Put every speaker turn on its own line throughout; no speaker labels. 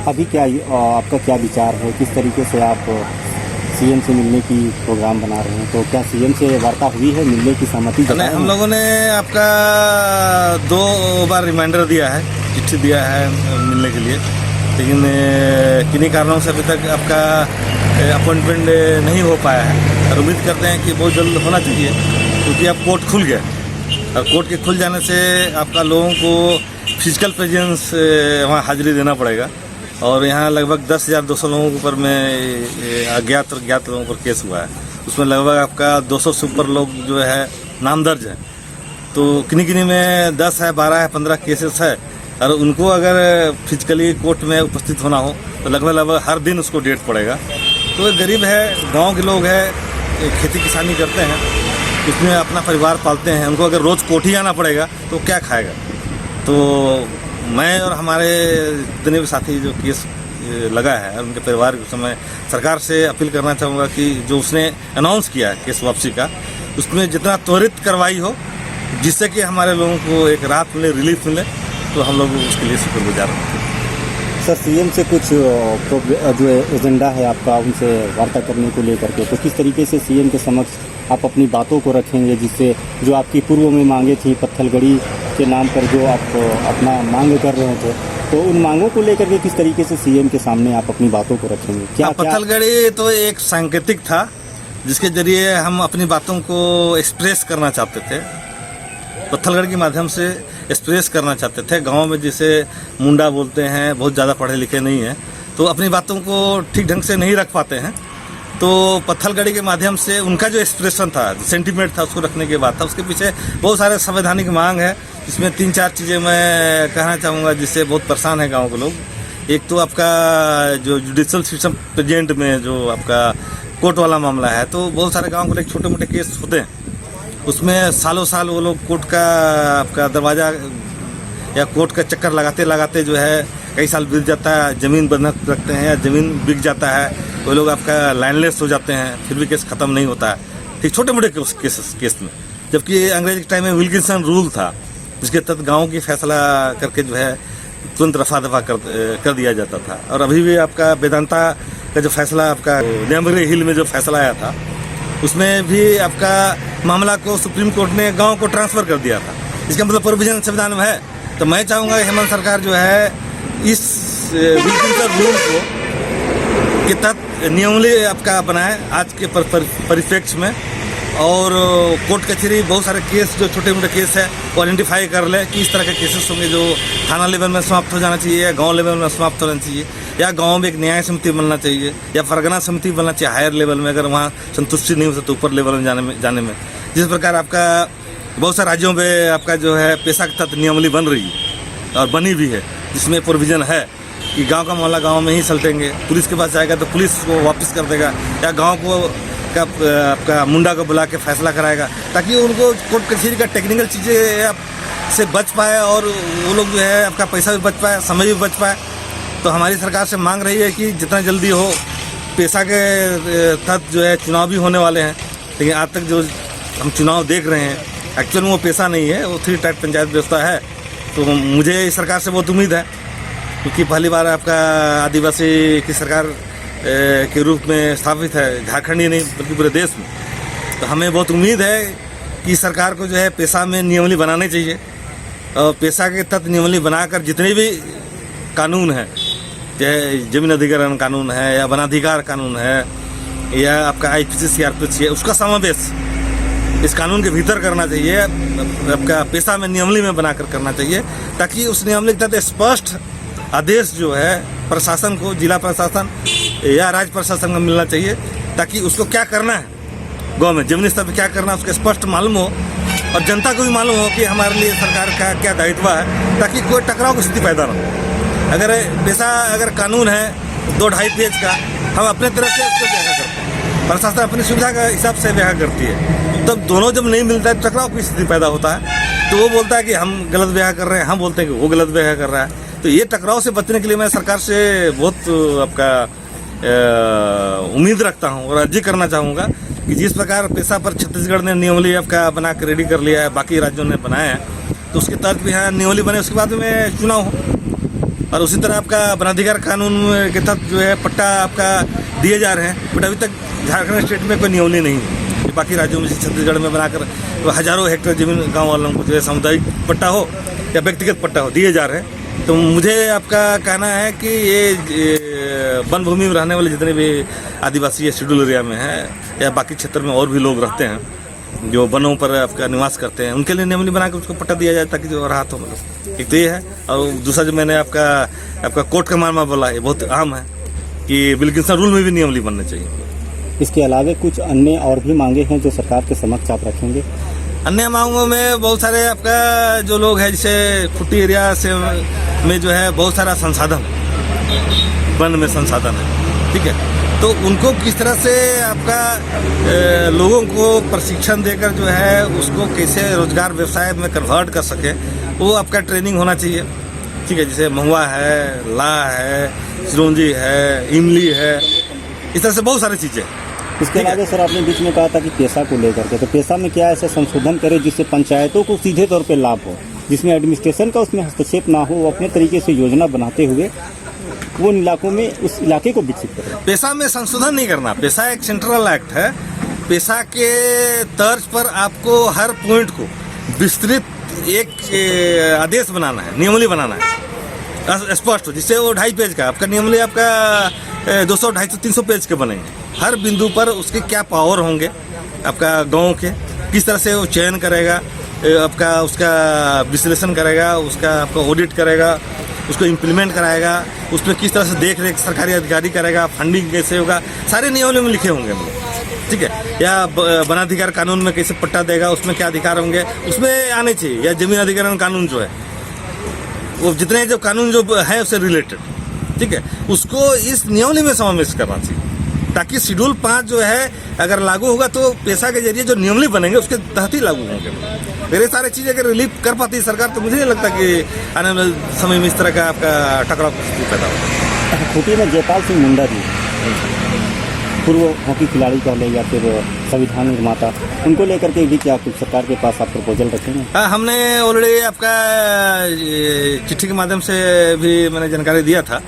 अभी क्या आपका क्या विचार है, किस तरीके से आप सीएम से मिलने की प्रोग्राम बना रहे हैं? तो क्या सीएम से वार्ता हुई है, मिलने की सहमति जताई है?
हम लोगों ने आपका 2 बार रिमाइंडर दिया है, चिट्ठी दिया है मिलने के लिए, लेकिन किन्हीं कारणों से अभी तक आपका अपॉइंटमेंट नहीं हो पाया है। और उम्मीद करते हैं कि बहुत जल्द होना चाहिए, क्योंकि अब कोर्ट खुल गया और कोर्ट के खुल जाने से आपका लोगों को फिजिकल प्रेजेंस वहाँ हाजिरी देना पड़ेगा। और यहाँ लगभग 10,200 लोगों के ऊपर में अज्ञात और ज्ञात लोगों पर केस हुआ है। उसमें लगभग आपका 200 से ऊपर लोग जो है नाम दर्ज है। तो किन्हीं में 10 है, 12 है, 15 केसेस है, और उनको अगर फिजिकली कोर्ट में उपस्थित होना हो तो लगभग हर दिन उसको डेट पड़ेगा। तो गरीब है, गांव के लोग हैं, खेती किसानी करते हैं, उसमें अपना परिवार पालते हैं, उनको अगर रोज़ कोर्ट ही आना पड़ेगा तो क्या खाएगा। तो मैं और हमारे जितने भी साथी जो केस लगा है उनके परिवार के समय सरकार से अपील करना चाहूँगा कि जो उसने अनाउंस किया है केस वापसी का, उसमें जितना त्वरित कार्रवाई हो, जिससे कि हमारे लोगों को एक राहत मिले, रिलीफ मिले, तो हम लोग उसके लिए शुक्रगुजार हैं।
सर, सीएम से कुछ जो एजेंडा है आपका, उनसे वार्ता करने को लेकर के, तो किस तरीके से सीएम के समक्ष आप अपनी बातों को रखेंगे, जिससे जो आपकी पूर्व में मांगे थी पत्थलगड़ी के नाम पर जो आप अपना मांग कर रहे थे, तो उन मांगों को लेकर के किस तरीके से सीएम के सामने आप अपनी बातों को रखेंगे? क्या
पत्थलगड़ी तो एक सांकेतिक था जिसके जरिए हम अपनी बातों को एक्सप्रेस करना चाहते थे, पत्थलगढ़ के माध्यम से एक्सप्रेस करना चाहते थे। गांव में जिसे मुंडा बोलते हैं, बहुत ज़्यादा पढ़े लिखे नहीं हैं, तो अपनी बातों को ठीक ढंग से नहीं रख पाते हैं। तो पत्थलगड़ी के माध्यम से उनका जो एक्सप्रेशन था, सेंटीमेंट था, उसको रखने के बाद था। उसके पीछे बहुत सारे संवैधानिक मांग है, जिसमें 3-4 चीज़ें मैं कहना चाहूँगा जिससे बहुत परेशान है गाँव के लोग। एक तो आपका जो जुडिशल सिस्टम प्रेजेंट में जो आपका कोर्ट वाला मामला है, तो बहुत सारे गाँव के छोटे मोटे केस होते हैं, उसमें सालों साल वो लोग कोर्ट का आपका दरवाज़ा या कोर्ट का चक्कर लगाते लगाते जो है कई साल बीत जाता है, ज़मीन बंधक रखते हैं या ज़मीन बिक जाता है, वो लोग आपका लाइनलेस हो जाते हैं, फिर भी केस ख़त्म नहीं होता है, ठीक छोटे मोटे केस में। जबकि अंग्रेज के टाइम में विल्किंसन रूल था, जिसके तहत गाँव की फैसला करके जो है तुरंत रफा दफा कर दिया जाता था। और अभी भी आपका वेदांता का जो फैसला, आपका न्यामगिरी हिल में जो फैसला आया था, उसमें भी आपका मामला को सुप्रीम कोर्ट ने गांव को ट्रांसफ़र कर दिया था। इसका मतलब प्रोविजन संविधान में है। तो मैं चाहूँगा हेमंत सरकार जो है इस विल्किंसन रूल को के तहत नियमावली आपका बनाए आज के परिप्रेक्ष्य में, और कोर्ट कचहरी बहुत सारे केस जो छोटे मोटे केस है वो आइडेंटिफाई कर ले कि इस तरह के केसेस होंगे जो थाना लेवल में समाप्त हो जाना चाहिए, या गांव लेवल में समाप्त होना चाहिए, या गांव में एक न्याय समिति बनना चाहिए, या परगना समिति बनना चाहिए हायर लेवल में। अगर वहाँ संतुष्टि नहीं हो सकती तो ऊपर लेवल में जाने में जिस प्रकार आपका बहुत सारे राज्यों में आपका जो है पेशा के तहत नियमावली बन रही है और बनी भी है, जिसमें प्रोविज़न है कि गाँव का मामला गाँव में ही सलटेंगे, पुलिस के पास जाएगा तो पुलिस को वापस कर देगा, या गाँव को आपका मुंडा को बुला के फैसला कराएगा, ताकि उनको कोर्ट कचहरी का टेक्निकल चीज़ें से बच पाए और वो लोग जो है आपका पैसा भी बच पाए, समय भी बच पाए। तो हमारी सरकार से मांग रही है कि जितना जल्दी हो, पेशा के तहत जो है चुनाव भी होने वाले हैं, लेकिन आज तक जो हम चुनाव देख रहे हैं एक्चुअल में वो पेशा नहीं है, वो 3 टाइप पंचायत व्यवस्था है। तो मुझे इस सरकार से बहुत उम्मीद है, क्योंकि पहली बार आपका आदिवासी की सरकार के रूप में स्थापित है, झारखंड ही नहीं बल्कि पूरे देश में। तो हमें बहुत उम्मीद है कि सरकार को जो है पेशा में नियमावली बनानी चाहिए, और पेशा के तहत नियमावली बनाकर जितने भी कानून हैं, चाहे जमीन अधिग्रहण कानून है या वनाधिकार कानून है या आपका IPC CRPC है, उसका समावेश इस कानून के भीतर करना चाहिए, आपका पेशा में नियमावली में बनाकर करना चाहिए, ताकि उस नियमावली के तहत स्पष्ट आदेश जो है प्रशासन को, जिला प्रशासन या राज्य प्रशासन को मिलना चाहिए, ताकि उसको क्या करना है गाँव में, जमीनी स्तर पर क्या करना है उसके स्पष्ट मालूम हो, और जनता को भी मालूम हो कि हमारे लिए सरकार का क्या दायित्व है, ताकि कोई टकराव की स्थिति पैदा ना हो। अगर कानून है 2-2.5 पेज का, हम अपने तरफ से उसको व्याख्या करते हैं, प्रशासन अपनी सुविधा का हिसाब से व्याख्या करती है, तब दोनों जब नहीं मिलता है टकराव की स्थिति पैदा होता है। तो वो बोलता है कि हम गलत व्याख्या कर रहे हैं, हम बोलते हैं कि वो गलत व्याख्या कर रहा है। तो ये टकराव से बचने के लिए मैं सरकार से बहुत आपका उम्मीद रखता हूँ और अर्जी करना चाहूँगा कि जिस प्रकार पेशा पर छत्तीसगढ़ ने नियमावली आपका बना के रेडी कर लिया है, बाकी राज्यों ने बनाया है, तो उसके तहत भी यहाँ नियमावली बने, उसके बाद में चुनाव हो और उसी तरह आपका वनाधिकार कानून के तहत जो है पट्टा आपका दिए जा रहे हैं, बट अभी तक झारखंड स्टेट में कोई नियमनी नहीं है। बाकी राज्यों में जैसे छत्तीसगढ़ में बनाकर हजारों हेक्टेयर जमीन गांव वालों को जो है सामुदायिक पट्टा हो या व्यक्तिगत पट्टा हो दिए जा रहे हैं। तो मुझे आपका कहना है कि ये वन भूमि में रहने वाले जितने भी आदिवासी शेड्यूल एरिया में है या बाकी क्षेत्र में और भी लोग रहते हैं जो वनों पर आपका निवास करते हैं, उनके लिए नियमनी बना के उसको पट्टा दिया जाए ताकि जो राहत हो। मतलब एक तो ये है, और दूसरा जो मैंने आपका कोर्ट का मामला बोला, ये बहुत आम है कि विल्किंसन रूल में भी नियमनी बनने चाहिए।
इसके अलावा कुछ अन्य और भी मांगे हैं जो सरकार के समक्ष आप रखेंगे?
अन्य मांगों में बहुत सारे आपका जो लोग हैं, जैसे खुट्टी एरिया से में जो है बहुत सारा संसाधन, वन में संसाधन है, ठीक है, तो उनको किस तरह से आपका लोगों को प्रशिक्षण देकर जो है उसको कैसे रोजगार व्यवसाय में कन्वर्ट कर सके, वो आपका ट्रेनिंग होना चाहिए, ठीक है। जैसे महुआ है, ला है, चिरौंजी है, इमली है, इस तरह से बहुत सारी चीज़ें।
इसके अलावा सर आपने बीच में कहा था कि पेशा को लेकर के, तो पेशा में क्या ऐसा संशोधन करें जिससे पंचायतों को सीधे तौर पे लाभ हो, जिसमें एडमिनिस्ट्रेशन का उसमें हस्तक्षेप ना हो, वो अपने तरीके से योजना बनाते हुए वो इलाकों में उस इलाके को विकसित करें।
पेशा में संशोधन नहीं करना, पेशा एक सेंट्रल एक्ट है। पेशा के तर्ज पर आपको हर पॉइंट को विस्तृत एक आदेश बनाना है, नियमावली बनाना है स्पष्ट हो, जिससे वो 2.5 पेज का आपका नियमावली आपका 200, 250, 300 पेज के बनेंगे। हर बिंदु पर उसके क्या पावर होंगे आपका गांव के, किस तरह से वो चयन करेगा, आपका उसका विश्लेषण करेगा, उसका आपका ऑडिट करेगा, उसको इम्प्लीमेंट कराएगा, उस पर किस तरह से देख रेख सरकारी अधिकारी करेगा, फंडिंग कैसे होगा, सारे नियमों में लिखे होंगे, ठीक है। या वनाधिकार कानून में कैसे पट्टा देगा, उसमें क्या अधिकार होंगे, उसमें आने चाहिए। या जमीन अधिग्रहण कानून जो है, वो जितने जो कानून जो है उससे रिलेटेड, ठीक है, उसको इस नियमावली में समावेश करना चाहिए, ताकि शेड्यूल 5 जो है अगर लागू होगा तो पेशा के जरिए जो नियमावली बनेंगे उसके तहत ही लागू होंगे। मेरे सारे चीज़ें अगर रिलीफ कर पाती है सरकार, तो मुझे नहीं लगता कि आने वाले समय में इस तरह का आपका टकराव पैदा होगा।
खूंटी में जयपाल सिंह मुंडा जी, पूर्व हॉकी खिलाड़ी कह लें या फिर संविधान निर्माता, उनको लेकर के भी क्या कुछ सरकार के पास आप प्रपोजल रखेंगे?
हाँ, हमने ऑलरेडी आपका चिट्ठी के माध्यम से भी मैंने जानकारी दिया था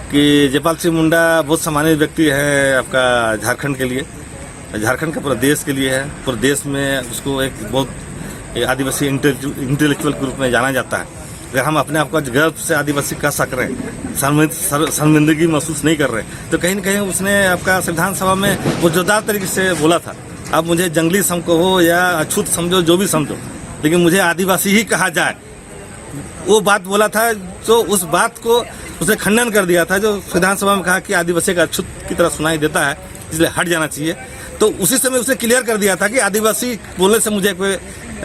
कि जयपाल सिंह मुंडा बहुत सम्मानित व्यक्ति है आपका झारखंड के लिए, झारखंड के पूरे देश के लिए है। पूरे देश में उसको एक बहुत आदिवासी इंटेलेक्चुअल के रूप में जाना जाता है। अगर हम अपने आप को गर्व से आदिवासी कह सक रहे हैं, शर्मिंदगी महसूस नहीं कर रहे, तो कहीं न कहीं उसने आपका संविधान सभा में वो जोरदार तरीके से बोला था, अब मुझे जंगली सम कहो या अछूत समझो, जो भी समझो, लेकिन मुझे आदिवासी ही कहा जाए। वो बात बोला था, तो उस बात को उसने खंडन कर दिया था, जो संविधान सभा में कहा कि आदिवासी का अछूत की तरह सुनाई देता है, इसलिए हट जाना चाहिए। तो उसी समय उसने क्लियर कर दिया था कि आदिवासी बोलने से मुझे कोई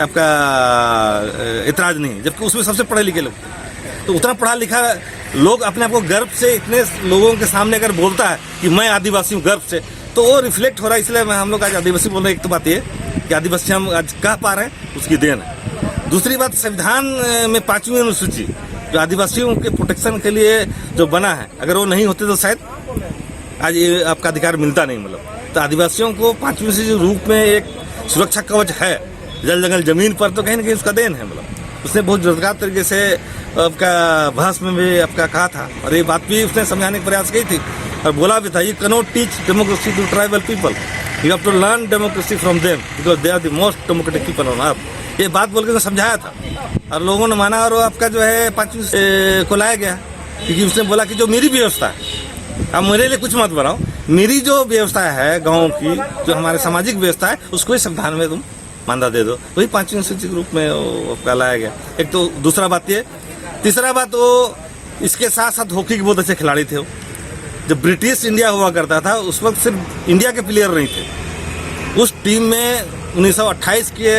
आपका इतराज नहीं, जबकि उसमें सबसे पढ़े लिखे लोग, तो उतना पढ़ा लिखा लोग अपने आप को गर्व से इतने लोगों के सामने अगर बोलता है कि मैं आदिवासी हूँ गर्व से, तो वो रिफ्लेक्ट हो रहा है। इसलिए हम लोग आज आदिवासी बोल रहे हैं। एक तो बात ये कि आदिवासी हम आज कह पा रहे हैं, उसकी देन है। दूसरी बात, संविधान में 5वीं अनुसूची जो आदिवासियों के प्रोटेक्शन के लिए जो बना है, अगर वो नहीं होते तो शायद आज ये आपका अधिकार मिलता नहीं। मतलब तो आदिवासियों को 5वीं अनुसूची रूप में एक सुरक्षा कवच है जल जंगल जमीन पर, तो कहीं ना कहीं उसका देन है। मतलब उसने बहुत जोरदार तरीके से आपका बहस में भी आपका कहा था, और ये बात भी उसने समझाने का प्रयास की थी और बोला भी था, you can not teach democracy to tribal people, you have to learn democracy from them because they are the most democratic people on earth. ये बात बोल के समझाया था और लोगों ने माना, और वो आपका जो है 5वीं को लाया गया, क्योंकि उसने बोला कि जो मेरी व्यवस्था है, अब मेरे लिए कुछ मत बनाओ, मेरी जो व्यवस्था है गाँव की, जो हमारे सामाजिक व्यवस्था है, उसको ही संविधान में तुम मान्यता दे दो। वही 5वीं अनुसूची के रूप में वो लाया गया। एक तो दूसरा बात ये, तीसरा बात, वो इसके साथ साथ हॉकी के बहुत अच्छे खिलाड़ी थे। वो जब ब्रिटिश इंडिया हुआ करता था, उस वक्त सिर्फ इंडिया के प्लेयर नहीं थे। उस टीम में 1928 के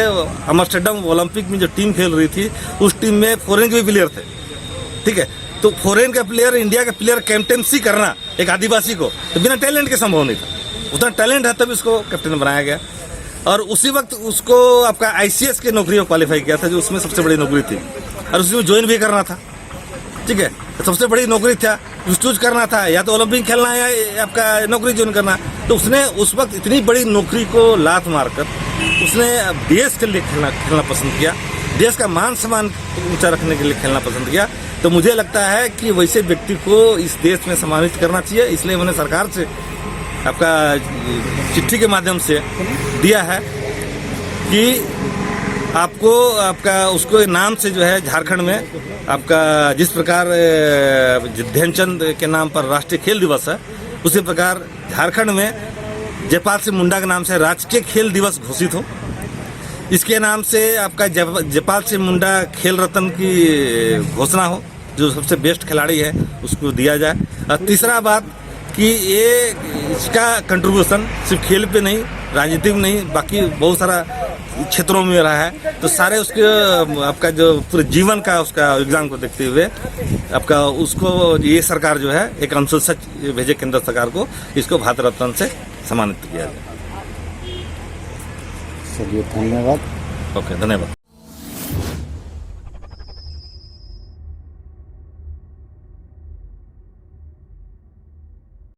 एम्स्टर्डम ओलंपिक में जो टीम खेल रही थी, उस टीम में फॉरेन के भी प्लेयर थे, ठीक है। तो फॉरेन का प्लेयर, इंडिया का प्लेयर कैप्टेंसी करना एक आदिवासी को तो बिना टैलेंट के संभव नहीं था। उतना टैलेंट है तभी उसको कैप्टन बनाया गया। और उसी वक्त उसको आपका ICS की नौकरी को क्वालिफाई किया था, जो उसमें सबसे बड़ी नौकरी थी, और उसमें ज्वाइन भी करना था, ठीक है। तो सबसे बड़ी नौकरी था, चूज करना था, या तो ओलंपिक खेलना या आपका नौकरी ज्वाइन करना। तो उसने उस वक्त इतनी बड़ी नौकरी को लात मारकर उसने देश के लिए खेलना पसंद किया, देश का मान सम्मान ऊंचा रखने के लिए खेलना पसंद किया। तो मुझे लगता है कि वैसे व्यक्ति को इस देश में सम्मानित करना चाहिए। इसलिए मैंने सरकार से आपका चिट्ठी के माध्यम से दिया है कि आपको आपका उसको नाम से जो है झारखंड में आपका जिस प्रकार ध्यानचंद के नाम पर राष्ट्रीय खेल दिवस है, उसी प्रकार झारखंड में जयपाल सिंह मुंडा के नाम से राष्ट्रीय खेल दिवस घोषित हो। इसके नाम से आपका जयपाल सिंह मुंडा खेल रत्न की घोषणा हो, जो सबसे बेस्ट खिलाड़ी है उसको दिया जाए। और तीसरा बात कि ये इसका कंट्रीब्यूशन सिर्फ खेल पे नहीं, राजनीति में नहीं, बाकी बहुत सारा क्षेत्रों में रहा है। तो सारे उसके आपका जो पूरे जीवन का उसका योगदान को देखते हुए आपका उसको ये सरकार जो है एक अनुशंसा भेजे केंद्र सरकार को, इसको भारत रत्न से सम्मानित किया जाए।
चलिए, धन्यवाद।
ओके, धन्यवाद।